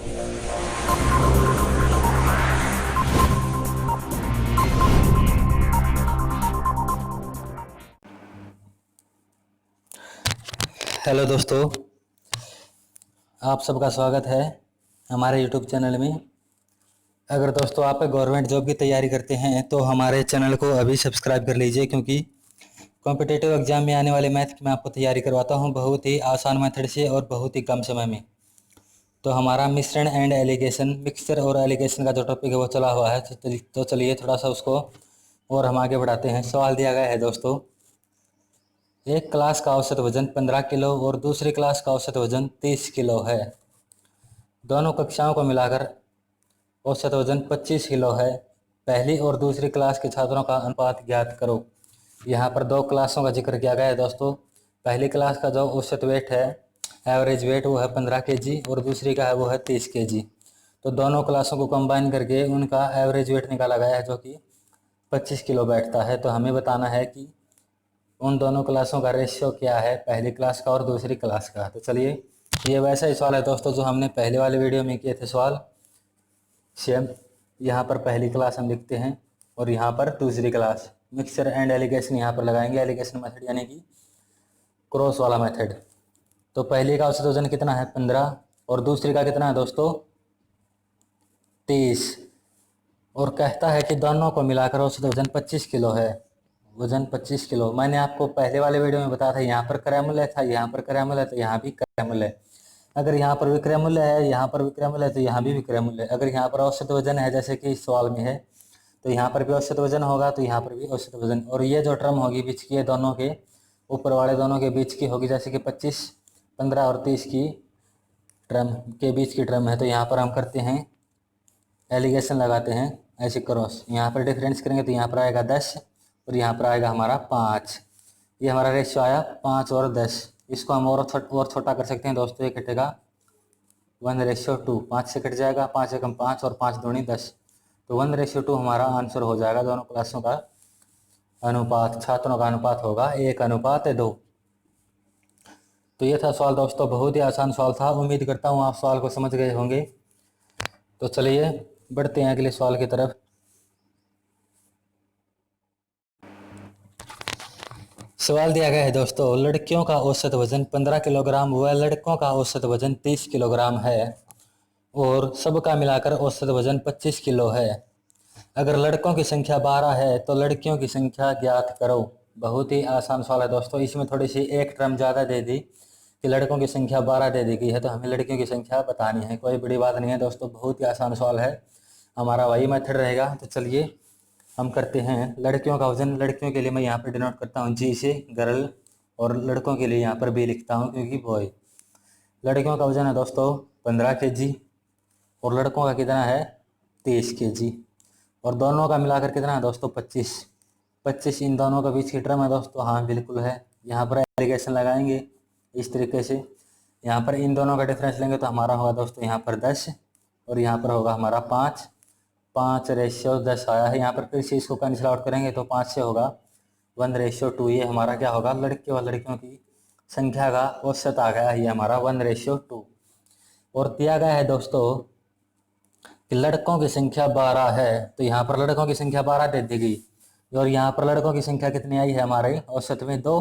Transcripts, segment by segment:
Hello दोस्तों, आप सबका स्वागत है हमारे यूट्यूब चैनल में। अगर दोस्तों आप गवर्नमेंट जॉब की तैयारी करते हैं तो हमारे चैनल को अभी सब्सक्राइब कर लीजिए, क्योंकि कॉम्पिटिटिव एग्जाम में आने वाले मैथ की मैं आपको तैयारी करवाता हूं बहुत ही आसान मेथड से और बहुत ही कम समय में। तो हमारा मिश्रण एंड एलिगेशन, मिक्सचर और एलिगेशन का जो टॉपिक है वो चला हुआ है, तो चलिए थोड़ा सा उसको और हम आगे बढ़ाते हैं। सवाल दिया गया है दोस्तों, एक क्लास का औसत वजन 15 किलो और दूसरी क्लास का औसत वजन 30 किलो है। दोनों कक्षाओं को मिलाकर औसत वजन 25 किलो है। पहली और दूसरी क्लास के छात्रों का अनुपात ज्ञात करो। यहाँ पर दो क्लासों का जिक्र किया गया है दोस्तों। पहली क्लास का जो औसत वेट है, एवरेज वेट, वो है 15 kg और दूसरी का है वो है 30 kg। तो दोनों क्लासों को कंबाइन करके उनका एवरेज वेट निकाला गया है, जो कि 25 किलो बैठता है। तो हमें बताना है कि उन दोनों क्लासों का रेशियो क्या है, पहली क्लास का और दूसरी क्लास का। तो चलिए, ये वैसा ही सवाल है दोस्तों जो हमने पहले वाले वीडियो में किए थे सवाल, सेम। यहाँ पर पहली क्लास हम लिखते हैं और यहाँ पर दूसरी क्लास। मिक्सचर एंड एलिगेशन यहाँ पर लगाएंगे, एलिगेशन मेथड यानी कि क्रॉस वाला मेथड। तो पहली का औसत वजन कितना है 15 और दूसरी का कितना है दोस्तों 30, और कहता है कि दोनों को मिलाकर औसत वजन 25 किलो है। वजन 25 किलो मैंने आपको पहले वाले वीडियो में बताया था, यहाँ पर क्रय मूल्य था, यहाँ पर क्रय मूल्य, तो यहाँ भी क्रय मूल्य है। अगर यहाँ पर विक्रय मूल्य है, यहाँ पर विक्रय मूल्य है, तो यहाँ भी विक्रय मूल्य है। अगर यहाँ पर औसत वजन है जैसे कि इस सवाल में है, तो यहाँ पर भी औसत वजन होगा, तो यहाँ पर भी औसत वजन। और ये जो टर्म होगी बीच की, ये दोनों के ऊपर वाले दोनों के बीच की होगी, जैसे कि 25, 15 और 30 की टर्म के बीच की टर्म है। तो यहाँ पर हम करते हैं एलिगेशन लगाते हैं ऐसे क्रॉस। यहाँ पर डिफरेंस करेंगे तो यहाँ पर आएगा 10 और यहाँ पर आएगा हमारा 5। ये हमारा रेशियो आया 5 और 10। इसको हम और छोटा कर सकते हैं दोस्तों, ये कटेगा 1:2। 5 से कट जाएगा, 5 एकम 5 और 5 दूनी 10। तो 1:2 हमारा आंसर हो जाएगा। दोनों क्लासों का अनुपात, छात्रों का अनुपात होगा 1:2। तो ये था सवाल दोस्तों, बहुत ही आसान सवाल था। उम्मीद करता हूँ आप सवाल को समझ गए होंगे। तो चलिए बढ़ते हैं अगले सवाल की तरफ। सवाल दिया गया है दोस्तों, लड़कियों का औसत वजन 15 किलोग्राम व लड़कों का औसत वजन 30 किलोग्राम है और सबका मिलाकर औसत वजन 25 किलो है। अगर लड़कों की संख्या 12 है तो लड़कियों की संख्या ज्ञात करो। बहुत ही आसान सवाल है दोस्तों। इसमें थोड़ी सी एक टर्म ज़्यादा दे दी कि लड़कों की संख्या 12 दे दी गई है, तो हमें लड़कियों की संख्या बतानी है। कोई बड़ी बात नहीं है दोस्तों, बहुत ही आसान सवाल है, हमारा वही मेथड रहेगा। तो चलिए हम करते हैं। लड़कियों का वजन, लड़कियों के लिए मैं यहाँ पर डिनोट करता हूँ जी से, गर्ल, और लड़कों के लिए यहाँ पर बी लिखता हूँ क्योंकि बॉय। लड़कियों का वजन है दोस्तों 15 kg और लड़कों का कितना है 30 kg, और दोनों का मिलाकर कितना है दोस्तों 25। 25 इन दोनों के बीच की टर्म है दोस्तों, हाँ बिल्कुल है। यहाँ पर एलिगेशन लगाएंगे इस तरीके से। यहाँ पर इन दोनों का डिफरेंस लेंगे तो हमारा होगा दोस्तों यहाँ पर 10 और यहाँ पर होगा हमारा 5। 5:10 आया है। यहाँ पर फिर से इसको कैंसिल आउट करेंगे तो 5 से होगा 1:2। ये हमारा क्या होगा, लड़के और लड़कियों की संख्या का औसत आ गया, ये हमारा 1:2। और दिया गया है दोस्तों कि लड़कों की संख्या 12 है, तो यहाँ पर लड़कों की संख्या 12 दे दी गई और यहाँ पर लड़कों की संख्या कितनी आई है हमारे औसत में 2,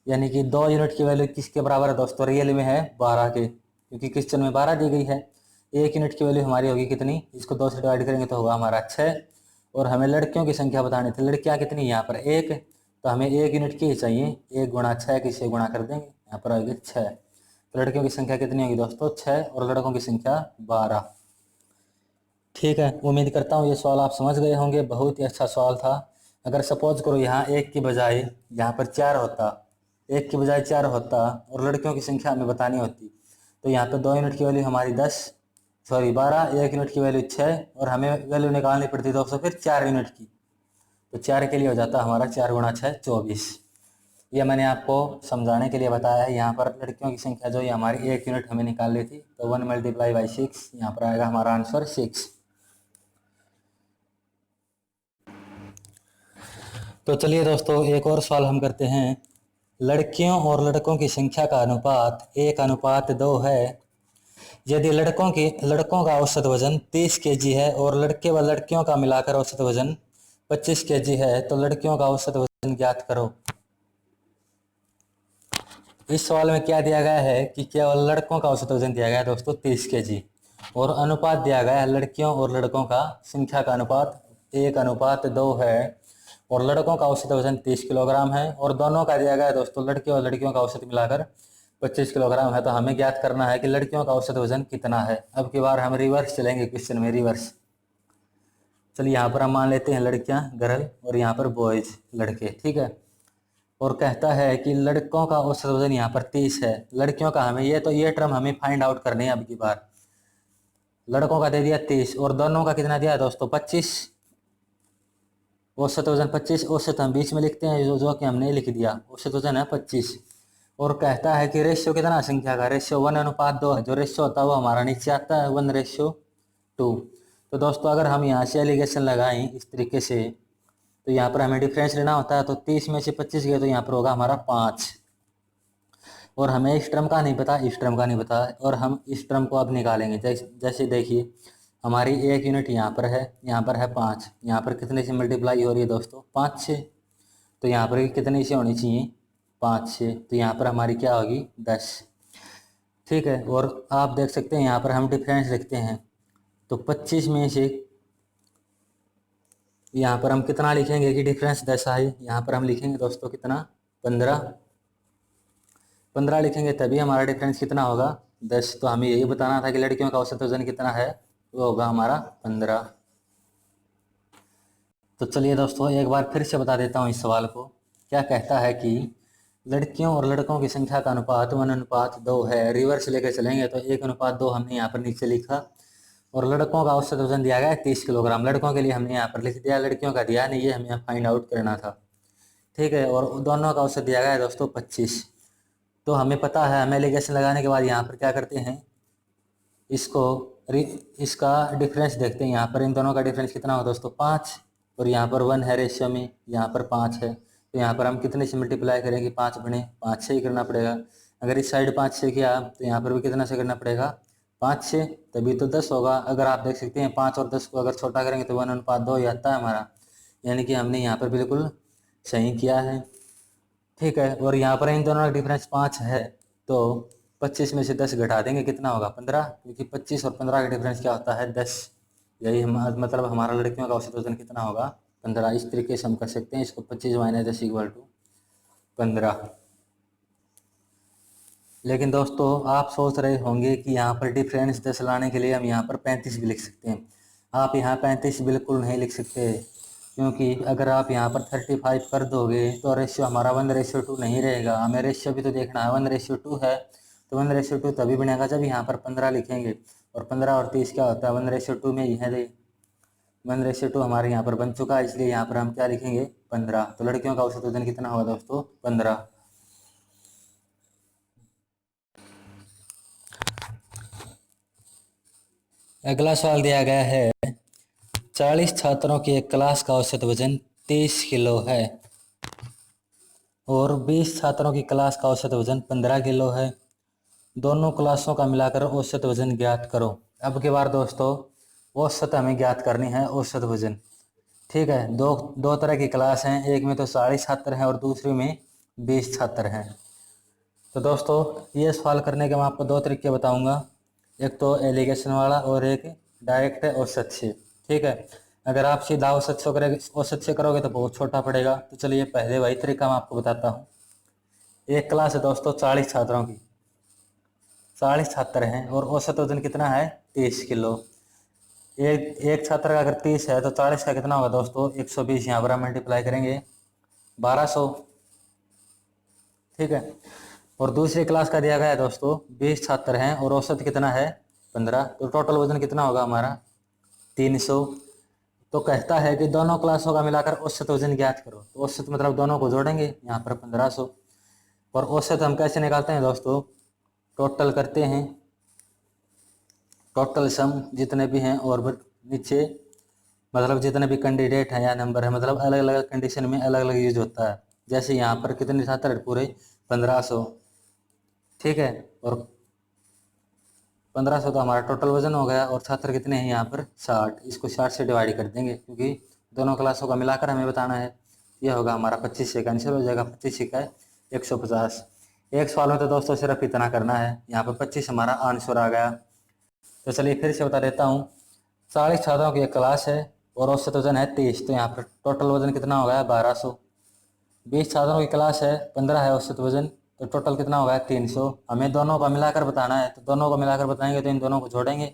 यानी कि 2 यूनिट की वैल्यू किसके बराबर है दोस्तों, रियल में है 12 के, क्योंकि क्वेश्चन में 12 दी गई है। 1 यूनिट की वैल्यू हमारी होगी कितनी, इसको 2 से डिवाइड करेंगे तो होगा हमारा 6। और हमें लड़कियों की संख्या बतानी थी, लड़कियाँ कितनी यहाँ पर 1, तो हमें 1 यूनिट की ही चाहिए। 1 गुणा 6 किससे गुणा कर देंगे, यहाँ पर आएगी 6। तो लड़कियों की संख्या कितनी होगी दोस्तों 6 और लड़कों की संख्या 12। ठीक है, उम्मीद करता हूँ ये सवाल आप समझ गए होंगे। बहुत ही अच्छा सवाल था। अगर सपोज करो यहाँ 1 की बजाय यहाँ पर 4 होता, 1 की बजाय 4 होता और लड़कियों की संख्या हमें बतानी होती, तो यहाँ पर 2 यूनिट की वैल्यू हमारी 12, 1 यूनिट की वैल्यू 6 और हमें वैल्यू निकालनी पड़ती दोस्तों फिर 4 यूनिट की। तो 4 के लिए हो जाता हमारा 4 गुणा 6 24। ये मैंने आपको समझाने के लिए बताया है। यहाँ पर लड़कियों की संख्या जो ये हमारी 1 यूनिट हमें निकालनी थी, तो 1 × 6, यहाँ पर आएगा हमारा आंसर 6। तो चलिए दोस्तों एक और सवाल हम करते हैं। लड़कियों और लड़कों की संख्या का अनुपात 1:2 है। यदि लड़कों का औसत वजन 30 केजी है और लड़के व लड़कियों का मिलाकर औसत वजन 25 केजी है तो लड़कियों का औसत वजन ज्ञात करो। इस सवाल में क्या दिया गया है कि केवल लड़कों का औसत वजन दिया गया है दोस्तों 30 केजी, और अनुपात दिया गया है लड़कियों और लड़कों का संख्या का अनुपात 1:2 है, और लड़कों का औसत वजन 30 किलोग्राम है, और दोनों का दिया गया है दोस्तों लड़के और लड़कियों का औसत मिलाकर 25 किलोग्राम है। तो हमें ज्ञात करना है कि लड़कियों का औसत वजन कितना है। अब की बार हम रिवर्स चलेंगे क्वेश्चन में, रिवर्स। चलिए यहाँ पर हम मान लेते हैं लड़कियां गर्ल और यहाँ पर बॉयज लड़के, ठीक है। और कहता है कि लड़कों का औसत वजन यहाँ पर 30 है, लड़कियों का हमें ये टर्म हमें फाइंड आउट करनी है। अब की बार लड़कों का दे दिया 30 और दोनों का कितना दिया है दोस्तों 25, औसत वजन 25, औसत हम बीच में लिखते हैं जो कि हमने लिख दिया, औसत वजन है 25। और कहता है कि रेशियो कितना, संख्या का रेशियो 1:2 है, जो रेशियो होता है वो हमारा नीचे आता है 1:2। तो दोस्तों अगर हम यहाँ से एलिगेशन लगाएं इस तरीके से, तो यहाँ पर हमें डिफरेंस लेना होता है, तो 30 में से 25 गए तो यहाँ पर होगा हमारा 5, और हमें इस टर्म का नहीं पता, इस टर्म का नहीं पता, और हम इस टर्म को अब निकालेंगे। जैसे देखिए हमारी एक यूनिट यहाँ पर है 5, यहाँ पर कितने से मल्टीप्लाई हो रही है दोस्तों 5 से, तो यहाँ पर कितने से होनी चाहिए 5 से, तो यहाँ पर हमारी क्या होगी 10, ठीक है। और आप देख सकते हैं यहाँ पर हम डिफरेंस लिखते हैं, तो 25 में से यहाँ पर हम कितना लिखेंगे कि डिफरेंस 10 आए, यहाँ पर हम लिखेंगे दोस्तों कितना 15 लिखेंगे, तभी हमारा डिफरेंस कितना होगा 10। तो हमें यही बताना था कि लड़कियों का औसत वजन कितना है, वो होगा हमारा 15। तो चलिए दोस्तों एक बार फिर से बता देता हूँ इस सवाल को। क्या कहता है कि लड़कियों और लड़कों की संख्या का अनुपात 1:2 है, रिवर्स लेकर चलेंगे तो 1:2 हमने यहाँ पर नीचे लिखा, और लड़कों का औसत वजन दिया गया है 30 किलोग्राम, लड़कों के लिए हमने यहाँ पर लिख दिया, लड़कियों का दिया नहीं, ये हमें यहाँ फाइंड आउट करना था, ठीक है। और दोनों का औसत दिया गया है दोस्तों 25। तो हमें पता है, हमें एलिगेशन लगाने के बाद यहाँ पर क्या करते हैं, इसका डिफरेंस देखते हैं। यहाँ पर इन दोनों का डिफरेंस कितना हो दोस्तों 5, और यहाँ पर 1 है रेशियो में, यहाँ पर 5 है, तो यहाँ पर हम कितने से मल्टीप्लाई करेंगे 5 बने 5 से ही करना पड़ेगा। अगर इस साइड 5 से किया तो यहाँ पर भी कितना से करना पड़ेगा 5 से, तभी तो 10 होगा। अगर आप देख सकते हैं 5 और 10 को अगर छोटा करेंगे तो 1:2 ही आता है हमारा, यानी कि हमने यहाँ पर बिल्कुल सही किया है, ठीक है। और यहाँ पर इन दोनों का डिफरेंस 5 है, तो 25 में से 10 घटा देंगे कितना होगा 15, क्योंकि 25 और 15 का डिफरेंस क्या होता है 10। यही मतलब हमारा लड़कियों का औसत वजन कितना होगा 15। इस तरीके से हम कर सकते हैं इसको, 25 - 10 = 15। लेकिन दोस्तों आप सोच रहे होंगे कि यहाँ पर डिफरेंस 10 लाने के लिए हम यहाँ पर 35 भी लिख सकते हैं। आप यहाँ 35 बिल्कुल नहीं लिख सकते, क्योंकि अगर आप यहाँ पर 35 कर दोगे तो रेशियो हमारा 1:2 नहीं रहेगा। हमें रेशियो भी तो देखना है, 1:2 है, तो 1:2 तभी बनेगा जब यहाँ पर 15 लिखेंगे, और 15 और 30 क्या होता है 1:2 में ही है। 1:2 हमारे यहाँ पर बन चुका है, इसलिए यहाँ पर हम क्या लिखेंगे 15। तो लड़कियों का औसत वजन कितना होगा दोस्तों 15। अगला सवाल दिया गया है, 40 छात्रों की एक क्लास का औसत वजन 30 किलो है, और 20 छात्रों की क्लास का औसत वजन 15 किलो है। दोनों क्लासों का मिलाकर औसत वजन ज्ञात करो। अब की बार दोस्तों औसत हमें ज्ञात करनी है, औसत वजन, ठीक है। दो दो तरह की क्लास हैं, एक में तो 40 छात्र हैं और दूसरी में 20 छात्र हैं। तो दोस्तों ये सवाल करने के मैं आपको 2 तरीके बताऊंगा, एक तो एलिगेशन वाला और एक डायरेक्ट औसत से, ठीक है। अगर आप सीधा औसत से करोगे तो बहुत छोटा पड़ेगा। तो चलिए पहले वही तरीका मैं आपको बताता हूँ। एक क्लास है दोस्तों 40 छात्रों की, 40 छात्र हैं और औसत वजन कितना है 30 किलो। एक एक छात्र का अगर 30 है तो 40 का कितना होगा दोस्तों 120, यहाँ पर हम मल्टीप्लाई करेंगे 1200, ठीक है। और दूसरी क्लास का दिया गया है दोस्तों 20 छात्र हैं और औसत कितना है 15, तो टोटल वजन कितना होगा हमारा 300। तो कहता है कि दोनों क्लासों का मिलाकर औसत वजन ज्ञात करो। तो औसत मतलब दोनों को जोड़ेंगे, यहाँ पर 1500, और औसत हम कैसे निकालते हैं दोस्तों, टोटल करते हैं, टोटल सम जितने भी हैं और नीचे मतलब जितने भी कैंडिडेट हैं या नंबर है, मतलब अलग अलग कंडीशन में अलग अलग यूज होता है। जैसे यहाँ पर कितने छात्र पूरे 1500, ठीक है। और 1500 तो हमारा टोटल वजन हो गया, और छात्र कितने हैं यहाँ पर 60। इसको 60 से डिवाइड कर देंगे क्योंकि दोनों क्लासों का मिलाकर हमें बताना है। यह होगा हमारा 25 से कैंसिल हो जाएगा, 25 का 150। एक सवाल में तो दोस्तों सिर्फ इतना करना है। यहाँ पर 25 हमारा आंसर आ गया। तो चलिए फिर से बता देता हूँ। 40 छात्रों की एक क्लास है और औसत वजन है 23, तो यहाँ पर टोटल वजन कितना हो गया 1200। 20 छात्रों की क्लास है, 15 है औसत वजन, तो टोटल कितना होगा 300। हमें दोनों का मिलाकर बताना है, तो दोनों को मिलाकर बताएंगे तो इन दोनों को जोड़ेंगे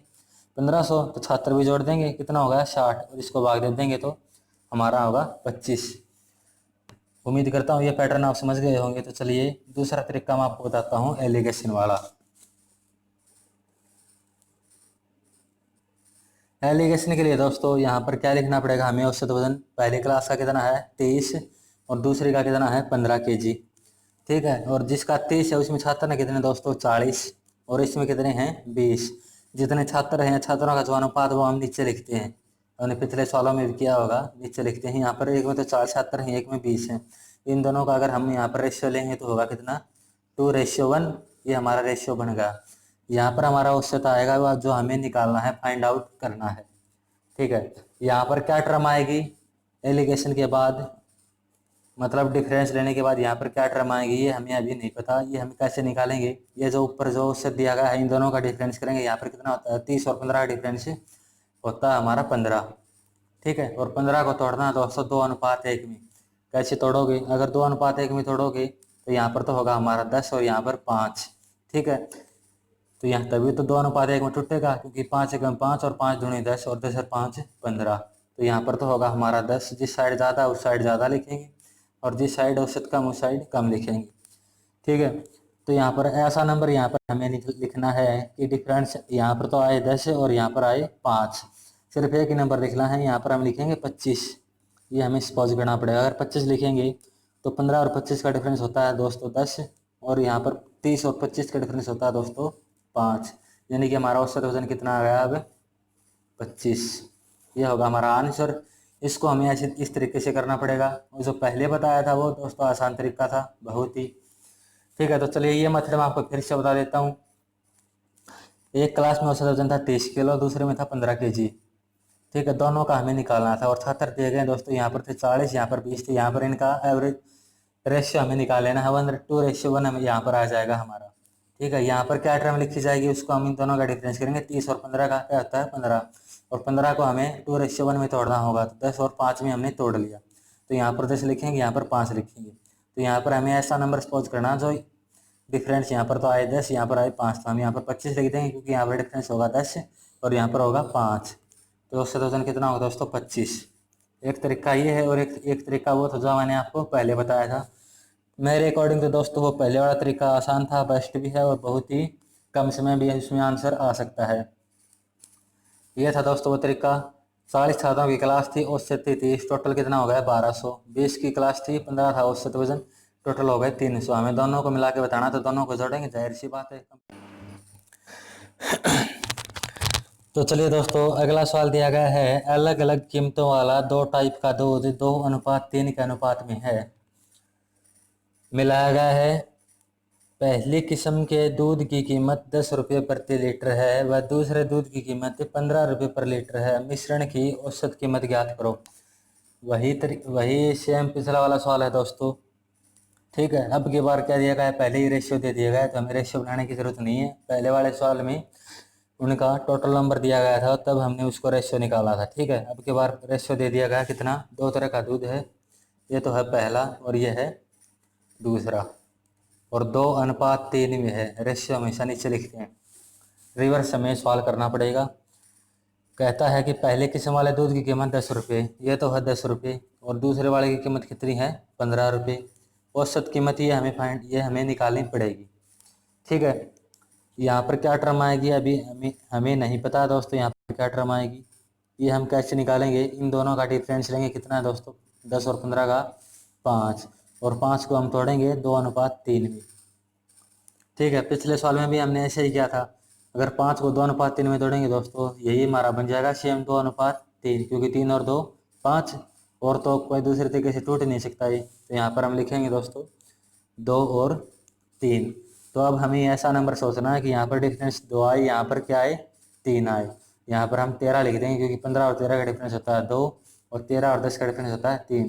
1500, तो छात्र भी जोड़ देंगे, कितना होगा 60, और इसको भाग दे देंगे तो हमारा होगा 25। उम्मीद करता हूँ ये पैटर्न आप समझ गए होंगे। तो चलिए दूसरा तरीका मैं आपको बताता हूँ एलिगेशन वाला। एलिगेशन के लिए दोस्तों यहाँ पर क्या लिखना पड़ेगा हमें, औसत वजन पहली क्लास का कितना है 23 और दूसरी का कितना है 15 kg। ठीक है, और जिसका 23 है उसमें छात्र ने कितने दोस्तों 40, और इसमें कितने हैं 20। जितने छात्र हैं छात्रों का जो अनुपात वो हम नीचे लिखते हैं, हमने पिछले सालों में भी किया होगा, नीचे लिखते हैं। यहाँ पर एक में तो 4 छात्र हैं, एक में 20 हैं। इन दोनों का अगर हम यहाँ पर रेशियो लेंगे तो होगा कितना 2:1, ये हमारा रेशियो बन गया। यहाँ पर हमारा औसत आएगा वह जो हमें निकालना है, फाइंड आउट करना है। ठीक है, यहाँ पर क्या टर्म आएगी एलिगेशन के बाद, मतलब डिफरेंस लेने के बाद यहाँ पर क्या टर्म आएगी ये हमें अभी नहीं पता। ये हम कैसे निकालेंगे, ये जो ऊपर जो औसत दिया गया है इन दोनों का डिफरेंस करेंगे। यहाँ पर कितना होता है 30 और 15 का डिफरेंस होता है हमारा 15। ठीक है, और 15 को तोड़ना है दोस्तों 2:1 में। कैसे तोड़ोगे, अगर 2:1 में तोड़ोगे तो यहाँ पर तो होगा हमारा 10 और यहाँ पर 5। ठीक है, तो यहाँ तभी तो 2:1 में टूटेगा, क्योंकि 5 एकम 5 और 5 दूनी 10 और 10 और 5 15। तो यहाँ पर तो होगा हमारा 10। जिस साइड ज़्यादा उस साइड ज़्यादा लिखेंगे, और जिस साइड औसत कम उस साइड कम लिखेंगे। ठीक है, तो यहाँ पर ऐसा नंबर यहाँ पर हमें लिखना है कि डिफरेंस यहाँ पर तो आए 10 और यहाँ पर आए 5, सिर्फ एक ही नंबर लिखना है। यहाँ पर हम लिखेंगे 25, ये हमें सपोज करना पड़ेगा। अगर 25 लिखेंगे तो 15 और 25 का डिफरेंस होता है दोस्तों 10, और यहाँ पर 30 और 25 का डिफरेंस होता है दोस्तों 5, यानी कि हमारा औसत वजन कितना आ गया अब 25। यह होगा हमारा आंसर। इसको हमें ऐसे इस तरीके से करना पड़ेगा, और जो पहले बताया था वो दोस्तों आसान तरीका था बहुत ही। ठीक है, तो चलिए ये मेथड मैं आपको फिर से बता देता हूँ। एक क्लास में औसत वजन था 30 किलो, दूसरे में था 15 kg। ठीक है, दोनों का हमें निकालना था, और छात्र दिए गए दोस्तों यहाँ पर थे 40, यहाँ पर 20 थे। यहाँ पर इनका एवरेज रेशियो हमें निकाल लेना है, 1:2:1 हमें यहाँ पर आ जाएगा हमारा। ठीक है, यहाँ पर क्या टर्म लिखी जाएगी उसको हम इन दोनों का डिफरेंस करेंगे। 30 और 15 का क्या होता है 15, और 15 को हमें 2:1 में तोड़ना होगा, तो 10 और 5 में हमने तोड़ लिया, तो यहाँ पर 10 लिखेंगे, यहाँ पर 5 लिखेंगे। तो यहाँ पर हमें ऐसा नंबर सपोज करना जो डिफरेंस यहाँ पर तो आए 10, यहाँ पर आए 5, तो हम यहाँ पर 25 लिख देंगे, क्योंकि यहाँ पर डिफरेंस होगा 10 और यहाँ पर होगा 5। तो औसत वजन कितना होगा दोस्तों 25। एक तरीका ये है, और एक तरीका वो था जो मैंने आपको पहले बताया था। मेरे अकॉर्डिंग तो दोस्तों वो पहले वाला तरीका आसान था, बेस्ट भी है, और बहुत ही कम समय भी इसमें आंसर आ सकता है। ये था दोस्तों वो तरीका। 40 छात्रों की क्लास थी, औसत थी 30, टोटल कितना हो गया 1200। 20 की क्लास थी, 15 था औसत वजन, टोटल हो गए 300। हमें दोनों को मिला के बताना, तो दोनों को जोड़ेंगे, जाहिर सी बात है। तो चलिए दोस्तों अगला सवाल दिया गया है, अलग अलग कीमतों वाला 2 टाइप का दूध 2:3 के अनुपात में है, मिलाया गया है। पहली किस्म के दूध की कीमत 10 रुपये प्रति लीटर है, व दूसरे दूध की कीमत 15 रुपये पर लीटर है। मिश्रण की औसत कीमत ज्ञात करो। वही सेम पिछला वाला सवाल है दोस्तों। ठीक है, अब की बार क्या दिया गया है, पहले ही रेशियो दे दिया गया है, तो हमें रेशियो बनाने की जरूरत नहीं है। पहले वाले सवाल में उनका टोटल नंबर दिया गया था, तब हमने उसको रेशियो निकाला था। ठीक है, अब की बार रेशियो दे दिया गया कितना, 2 तरह का दूध है, ये तो है पहला और ये है दूसरा, और 2:3 में है। रेशियो हमेशा नीचे लिखते हैं, रिवर्स हमें सवाल करना पड़ेगा। कहता है कि पहले किस्म वाले दूध की कीमत 10 रुपये, ये तो है 10 रुपये, और दूसरे वाले की कीमत कितनी है 15 रुपये। औसत कीमत ये हमें निकालनी पड़ेगी। ठीक है, यहाँ पर क्या टर्म आएगी अभी हमें नहीं पता दोस्तों, यहाँ पर क्या टर्म आएगी ये हम कैसे निकालेंगे। इन दोनों का डिफरेंस लेंगे, कितना है दोस्तों 10 और 15 का 5, और 5 को हम तोड़ेंगे 2:3 में। ठीक है, पिछले साल में भी हमने ऐसे ही किया था। अगर 5 को 2:3 में तोड़ेंगे दोस्तों, यही हमारा बन जाएगा सेम 2:3, क्योंकि 3 और 2 5, और तो कोई दूसरे तरीके से टूट नहीं सकता ये। तो यहाँ पर हम लिखेंगे दोस्तों 2 और 3। तो अब हमें ऐसा नंबर सोचना है कि यहाँ पर डिफरेंस 2 आए, यहाँ पर क्या आए 3 आए। यहाँ पर हम 13 लिख देंगे क्योंकि 15 और 13 का डिफरेंस होता है 2 और 13 और 10 का डिफरेंस होता है 3।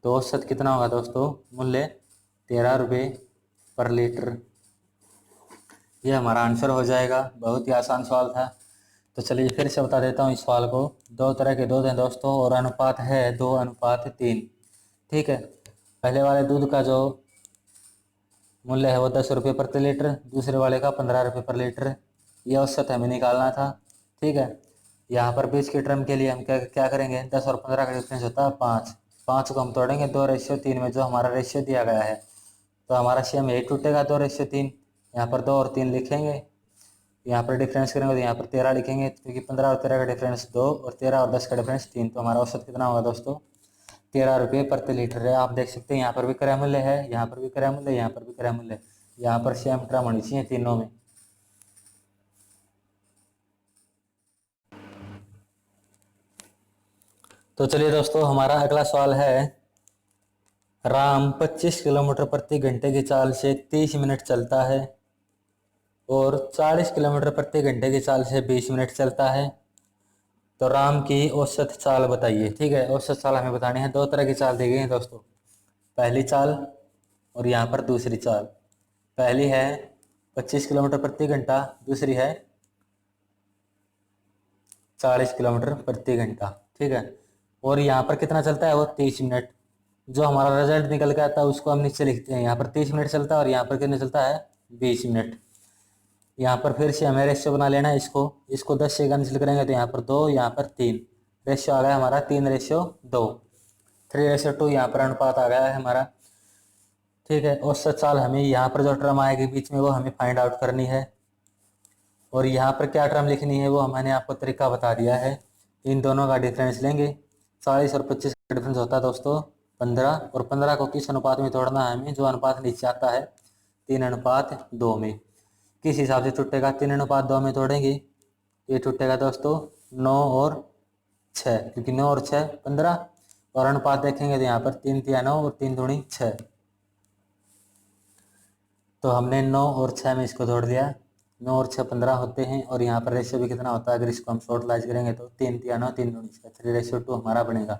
तो औसत कितना होगा दोस्तों, मूल्य 13 रुपये पर लीटर। ये हमारा आंसर हो जाएगा। बहुत ही आसान सवाल था। तो चलिए फिर से बता देता हूँ इस सवाल को। दो तरह के दूध हैं दोस्तों और अनुपात है 2:3। ठीक है, पहले वाले दूध का जो मूल्य है वो 10 रुपये प्रति लीटर, दूसरे वाले का 15 रुपये पर लीटर। ये औसत हमें निकालना था। ठीक है, यहाँ पर बीच के टर्म के लिए हम क्या क्या करेंगे, 10 और 15 का डिफरेंस होता है 5। 5 को हम तोड़ेंगे 2:3 में, जो हमारा रेशियो दिया गया है। तो हमारा सेम यही टूटेगा 2:3। यहाँ पर 2 और 3 लिखेंगे, यहाँ पर डिफरेंस करेंगे तो यहाँ पर 13 लिखेंगे क्योंकि 15 और 13 का डिफरेंस 2 और 13 और 10 का डिफरेंस 3। तो हमारा औसत कितना होगा दोस्तों, 13 रुपये प्रति लीटर है। आप देख सकते हैं यहाँ पर भी क्रय मूल्य है, यहाँ पर भी क्रय मूल्य, यहाँ पर भी क्रय मूल्य, यहाँ पर सेम टर्म होनी चाहिए तीनों में। तो चलिए दोस्तों, हमारा अगला सवाल है, राम 25 किलोमीटर प्रति घंटे की चाल से 30 मिनट चलता है और 40 किलोमीटर प्रति घंटे की चाल से 20 मिनट चलता है। तो राम की औसत चाल बताइए। ठीक है, औसत चाल हमें बतानी है। दो तरह की चाल दी गई है दोस्तों, पहली चाल और यहाँ पर दूसरी चाल। पहली है 25 किलोमीटर प्रति घंटा, दूसरी है 40 किलोमीटर प्रति घंटा। ठीक है, और यहाँ पर कितना चलता है वो 30 मिनट। जो हमारा रिजल्ट निकल के आता है उसको हम नीचे लिखते हैं। यहाँ पर 30 मिनट चलता है और यहाँ पर कितना चलता है 20 मिनट। यहाँ पर फिर से हमें रेशियो बना लेना है। इसको इसको 10 से कैंसिल करेंगे तो यहाँ पर 2, यहाँ पर 3। रेशियो आ गया हमारा 3:2, 3:2। यहाँ पर अनुपात आ गया है हमारा। ठीक है, औसत चाल हमें यहाँ पर जो टर्म आएगी बीच में वो हमें फाइंड आउट करनी है और यहाँ पर क्या टर्म लिखनी है वो मैंने आपको तरीका बता दिया है। इन दोनों का डिफरेंस लेंगे। 40 और 25 का डिफरेंस होता है दोस्तों 15, और 15 को किस अनुपात में तोड़ना है हमें, जो अनुपात नीचे आता है 3:2 में। किस हिसाब से टूटेगा, 3:2 में तोड़ेंगे ये टूटेगा दोस्तों 9 और 6, क्योंकि 9 और 6 15। और अनुपात देखेंगे तो यहाँ पर 3 तिया 9 और 3 दूनी 6। तो हमने 9 और 6 में इसको तोड़ दिया। 9 और 6 15 होते हैं और यहाँ पर रेशियो भी कितना होता है, अगर इसको हम शॉर्टलाइज करेंगे तो 3 तिया 9 3 दूनी 6, 3:2 हमारा बनेगा।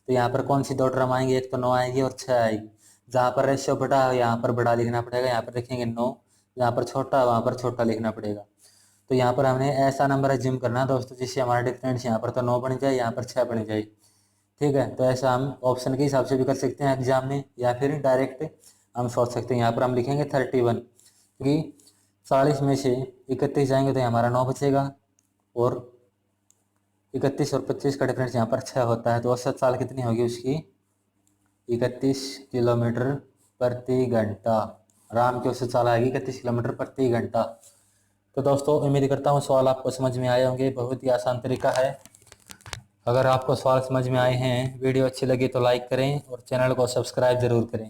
तो यहाँ पर कौन सी दो टर्म आएंगी, एक तो 9 आएगी और 6 आएगी। जहाँ पर रेशियो बड़ा है यहाँ पर बड़ा लिखना पड़ेगा, यहाँ पर लिखेंगे 9, जहाँ पर छोटा है वहाँ पर छोटा लिखना पड़ेगा। तो यहाँ पर हमने ऐसा नंबर एज्यूम करना है दोस्तों जिससे हमारा डिफरेंस यहाँ पर तो 9 बन जाए, यहाँ पर 6 बन जाए। ठीक है, तो ऐसा हम ऑप्शन के हिसाब से भी कर सकते हैं एग्जाम में, या फिर डायरेक्ट हम सोच सकते हैं। यहाँ पर हम लिखेंगे 31, क्योंकि 40 में से 31 जाएंगे तो हमारा 9 बचेगा और 31 और 25 का डिफरेंस यहाँ पर 6 होता है। तो औसत चाल कितनी होगी उसकी, 31 किलोमीटर प्रति घंटा। राम की औसत चाल आएगी 31 किलोमीटर प्रति घंटा। तो दोस्तों उम्मीद करता हूँ सवाल आपको समझ में आए होंगे। बहुत ही आसान तरीका है। अगर आपको सवाल समझ में आए हैं, वीडियो अच्छी लगी तो लाइक करें और चैनल को सब्सक्राइब ज़रूर करें।